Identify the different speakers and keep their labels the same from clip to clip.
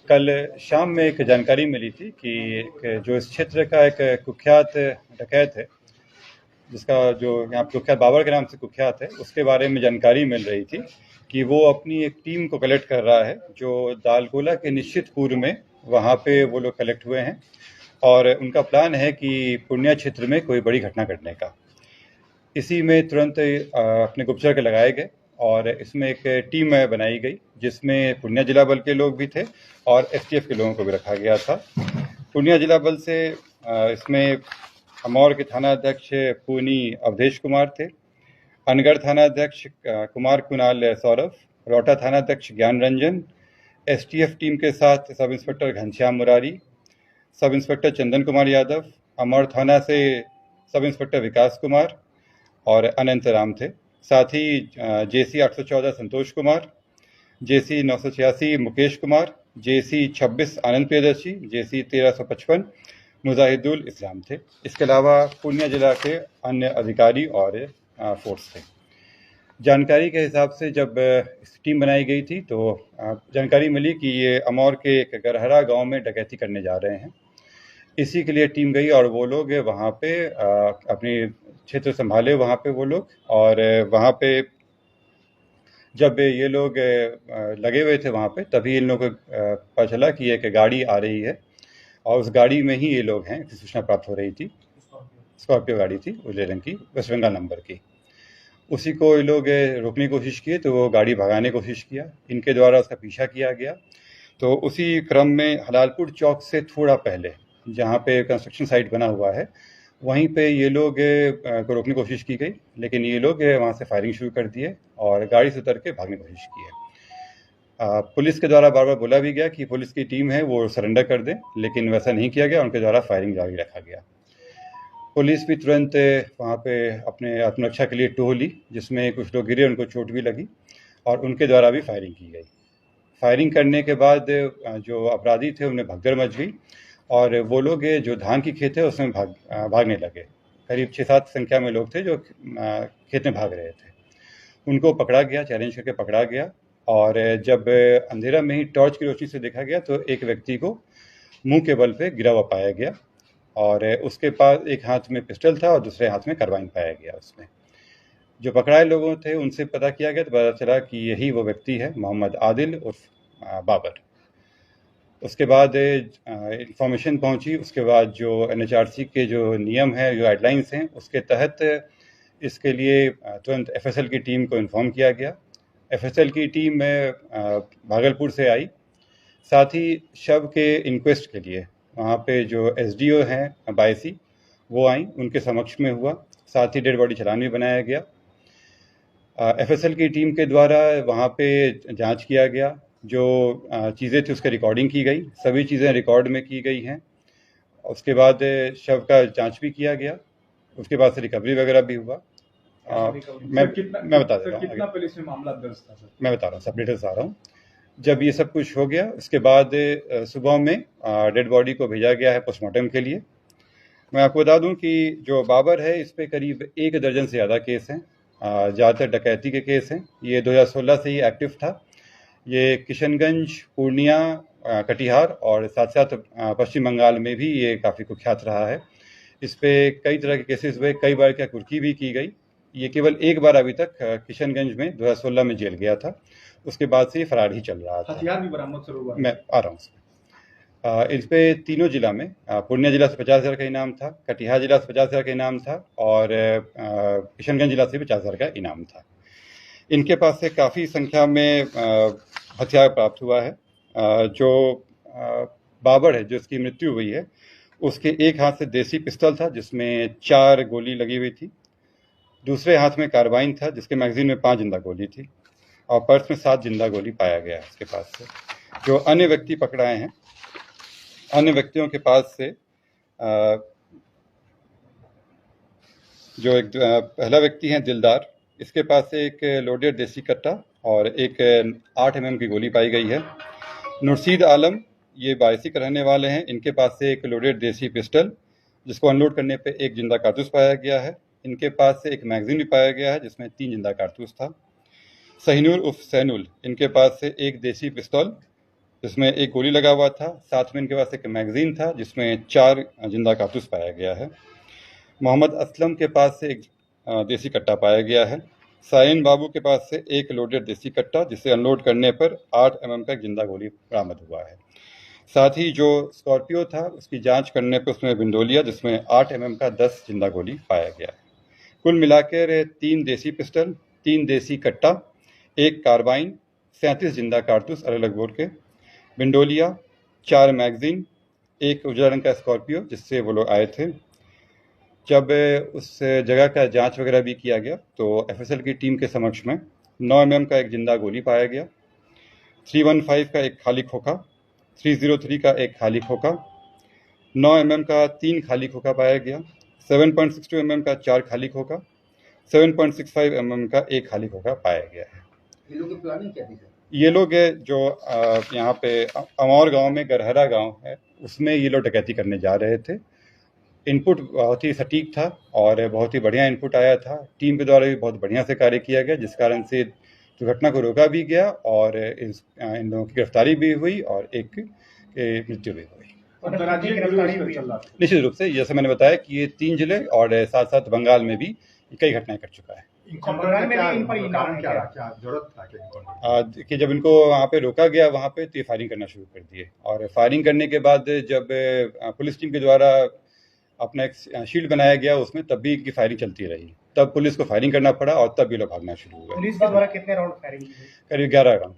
Speaker 1: कल शाम में एक जानकारी मिली थी कि एक जो इस क्षेत्र का एक कुख्यात डकैत है, जिसका जो यहाँ कुख्यात बाबर के नाम से कुख्यात है, उसके बारे में जानकारी मिल रही थी कि वो अपनी एक टीम को कलेक्ट कर रहा है जो दालकोला के निश्चित पूर्व में वहाँ पे वो लोग कलेक्ट हुए हैं और उनका प्लान है कि पूर्णिया क्षेत्र में कोई बड़ी घटना घटने का। इसी में तुरंत अपने गुप्तचर के लगाए गए और इसमें एक टीम बनाई गई जिसमें पूर्णिया जिला बल के लोग भी थे और एसटीएफ के लोगों को भी रखा गया था। पूर्णिया जिला बल से इसमें अमौर के थाना अध्यक्ष पूनी अवधेश कुमार थे, अनगढ़ थाना अध्यक्ष कुमार कुणाल सौरभ, रौटा थाना अध्यक्ष ज्ञान रंजन, एसटीएफ टीम के साथ sub inspector Ghanshyam Murari, sub inspector Chandan Kumar Yadav, Amour थाना से सब इंस्पेक्टर विकास कुमार और अनंत राम थे। साथ ही जेसी 814 संतोष कुमार, जेसी 986 मुकेश कुमार, जेसी 26 आनंद प्रियदर्शी, जेसी 1355 मुजाहिदुल इस्लाम थे। इसके अलावा पूर्णिया जिला के अन्य अधिकारी और फोर्स थे। जानकारी के हिसाब से जब टीम बनाई गई थी तो जानकारी मिली कि ये अमौर के एक गरहरा गांव में डकैती करने जा रहे हैं। इसी के लिए टीम गई और वो लोग वहाँ पे अपनी क्षेत्र संभाले वहाँ पे वो लोग, और वहाँ पे जब ये लोग लगे हुए थे वहाँ पे तभी इन लोगों को पता चला कि एक गाड़ी आ रही है और उस गाड़ी में ही ये लोग हैं। सूचना प्राप्त हो रही थी, स्कॉर्पियो गाड़ी थी उजले रंग की, वेस्ट बंगाल नंबर की। उसी को ये लोग रोकने की कोशिश किए तो वो गाड़ी भगाने की कोशिश किया, इनके द्वारा उसका पीछा किया गया। तो उसी क्रम में हलालपुर चौक से थोड़ा पहले जहाँ पे कंस्ट्रक्शन साइट बना हुआ है वहीं पे ये लोग को रोकने की कोशिश की गई, लेकिन ये लोग वहाँ से फायरिंग शुरू कर दिए और गाड़ी से उतर के भागने की कोशिश की है। पुलिस के द्वारा बार बार बोला भी गया कि पुलिस की टीम है वो सरेंडर कर दें, लेकिन वैसा नहीं किया गया, उनके द्वारा फायरिंग जारी रखा गया। पुलिस भी तुरंत वहाँ पे अपने आत्मरक्षा के लिए टोह ली, जिसमें कुछ लोग गिरे, उनको चोट भी लगी और उनके द्वारा भी फायरिंग की गई। फायरिंग करने के बाद जो अपराधी थे उन्हें भगदड़ मच गई और वो लोग जो धान की खेत है उसमें भागने लगे। करीब 6-7 संख्या में लोग थे जो खेत में भाग रहे थे। उनको पकड़ा गया, चैलेंज करके पकड़ा गया और जब अंधेरा में ही टॉर्च की रोशनी से देखा गया तो एक व्यक्ति को मुंह के बल पे गिरा हुआ पाया गया और उसके पास एक हाथ में पिस्टल था और दूसरे हाथ में कार्बाइन पाया गया। उसमें जो पकड़ाए लोगों थे उनसे पता किया गया तो पता चला कि यही वो व्यक्ति है, मोहम्मद आदिल उर्फ बाबर। उसके बाद इंफॉर्मेशन पहुंची, उसके बाद जो एनएचआरसी के जो नियम है, जो गाइडलाइंस हैं, उसके तहत इसके लिए तुरंत एफएसएल की टीम को इन्फॉर्म किया गया। एफएसएल की टीम भागलपुर से आई, साथ ही शव के इंक्वेस्ट के लिए वहाँ पे जो एसडीओ हैं बायसी वो आई, उनके समक्ष में हुआ। साथ ही डेड बॉडी चालान भी बनाया गया। एफएसएल की टीम के द्वारा वहाँ पे जांच किया गया, जो चीज़ें थी उसकी रिकॉर्डिंग की गई, सभी चीज़ें रिकॉर्ड में की गई हैं। उसके बाद शव का जांच भी किया गया, उसके बाद से रिकवरी वगैरह भी हुआ। मैं बता दे रहा हूँ,
Speaker 2: कितना पुलिस में मामला दर्ज था सर?
Speaker 1: मैं बता रहा हूँ, सब डिटेल्स आ रहा हूँ। जब ये सब कुछ हो गया उसके बाद सुबह में डेड बॉडी को भेजा गया है पोस्टमार्टम के लिए। मैं आपको बता दूं कि जो बाबर है इस पे करीब 1 दर्जन से ज़्यादा केस हैं, ज़्यादातर डकैती के केस हैं। ये 2016 से ही एक्टिव था। ये किशनगंज, पूर्णिया, कटिहार और साथ साथ पश्चिम बंगाल में भी ये काफ़ी कुख्यात रहा है। इस पे कई तरह के केसेस हुए, कई बार क्या कुर्की भी की गई। ये केवल एक बार अभी तक किशनगंज में 2016 में जेल गया था, उसके बाद से ये फरार ही चल रहा था।
Speaker 2: हथियार भी बरामद सर हुआ?
Speaker 1: मैं आ रहा हूँ उसमें। इस पे तीनों जिला में पूर्णिया जिला से 50,000 का इनाम था, कटिहार जिला से 50,000 का इनाम था और किशनगंज जिला से 50,000 का इनाम था। इनके पास से काफ़ी संख्या में हथियार प्राप्त हुआ है। जो बाबर है जिसकी मृत्यु हुई है उसके एक हाथ से देसी पिस्तौल था जिसमें 4 गोली लगी हुई थी, दूसरे हाथ में कार्बाइन था जिसके मैगजीन में 5 जिंदा गोली थी और पर्स में 7 जिंदा गोली पाया गया है उसके पास से। जो अन्य व्यक्ति पकड़ाए हैं, अन्य व्यक्तियों के पास से जो एक पहला व्यक्ति है दिलदार, इसके पास से एक लोडेड देसी कट्टा और एक 8 mm की गोली पाई गई है। नुरशीद आलम, ये बायसी के रहने वाले हैं, इनके पास से एक लोडेड देसी पिस्टल जिसको अनलोड करने पे 1 जिंदा कारतूस पाया गया है। इनके पास से एक मैगजीन भी पाया गया है जिसमें 3 जिंदा कारतूस था। सहीनुर उर्फ सैनुल, इनके पास से एक देसी पिस्तौल जिसमें एक गोली लगा हुआ था। साथ में इनके पास एक मैगजीन था जिसमें 4 जिंदा कारतूस पाया गया है। मोहम्मद असलम के पास से एक देसी कट्टा पाया गया है। साइन बाबू के पास से एक लोडेड देसी कट्टा जिसे अनलोड करने पर 8 mm का एक जिंदा गोली बरामद हुआ है। साथ ही जो स्कॉर्पियो था उसकी जांच करने पर उसमें विंडोलिया जिसमें 8 mm का 10 जिंदा गोली पाया गया है। कुल मिलाकर 3 देसी पिस्टल, 3 देसी कट्टा, 1 कार्बाइन, 37 जिंदा कारतूस अलग अलग बोर के, विंडोलिया, 4 मैगजीन, एक उजला रंग का स्कॉर्पियो जिससे वो लोग आए थे। जब उस जगह का जांच वगैरह भी किया गया तो एफएसएल की टीम के समक्ष में 9 mm का एक जिंदा गोली पाया गया, 315 का एक खाली खोखा, 303 का एक खाली खोखा, 9 mm का 3 खाली खोखा पाया गया, 7.62 mm का 4 खाली खोखा, 7.65 mm का एक खाली खोखा पाया गया है।
Speaker 3: ये लोग की प्लानिंग क्या थी सर?
Speaker 1: ये लोग जो यहाँ पे अमौर गांव में गरहरा गांव है उसमें ये लोग डकैती करने जा रहे थे। इनपुट बहुत ही सटीक था और बहुत ही बढ़िया इनपुट आया था। टीम के द्वारा भी बहुत बढ़िया से कार्य किया गया जिस कारण से दुर्घटना को रोका भी गया और इन लोगों की गिरफ्तारी भी हुई और एक की मृत्यु भी हुई।
Speaker 2: अंतर्राज्यीय गिरफ्तारी चल रहा था।
Speaker 1: निश्चित रूप से जैसे मैंने बताया कि ये 3 जिले और साथ साथ बंगाल में भी कई घटनाएं कर चुका है।
Speaker 2: बंगाल में भी इन पर कारण क्या जरूरत था
Speaker 1: कि जब इनको वहाँ पे रोका गया वहाँ पे तो ये फायरिंग करना शुरू कर दिए और फायरिंग करने के बाद जब पुलिस टीम के द्वारा अपना एक शील्ड बनाया गया उसमें तब भी इनकी फायरिंग चलती रही। तब पुलिस को फायरिंग करना पड़ा और तब ये लोग भागना शुरू हुए।
Speaker 4: पुलिस के द्वारा कितने राउंड फायरिंग की?
Speaker 1: करीब 11 राउंड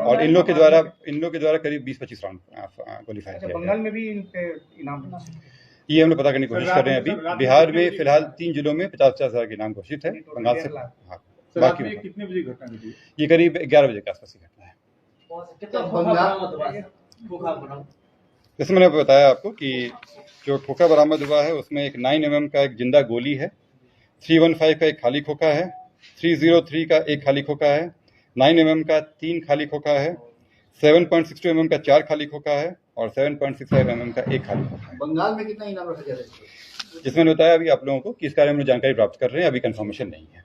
Speaker 1: और इन लोग के द्वारा करीब 20-25 राउंड गोली फायर किया।
Speaker 4: बंगाल में भी इन पे इनाम
Speaker 1: ये हम लोग पता करने की कोशिश कर रहे हैं। अभी बिहार में फिलहाल 3 जिलों में 50-50 हज़ार के इनाम घोषित है। बंगाल से बाकी
Speaker 2: कितने बजे घटना घटी?
Speaker 1: ये करीब 11 बजे के आसपास की घटना है। जैसे मैंने बताया आपको कि जो खोखा बरामद हुआ है उसमें एक 9 mm का एक जिंदा गोली है, 315 का एक खाली खोखा है, 303 का एक खाली खोखा है, 9 mm का 3 खाली खोखा है, 7.62 mm का 4 खाली खोखा है और 7.65 mm का एक खाली खोखा है।
Speaker 3: बंगाल में कितना इनाम रखा जा रहा है?
Speaker 1: जिसमें बताया अभी आप लोगों को कि इस बारे में जानकारी प्राप्त कर रहे हैं, अभी कंफर्मेशन नहीं है।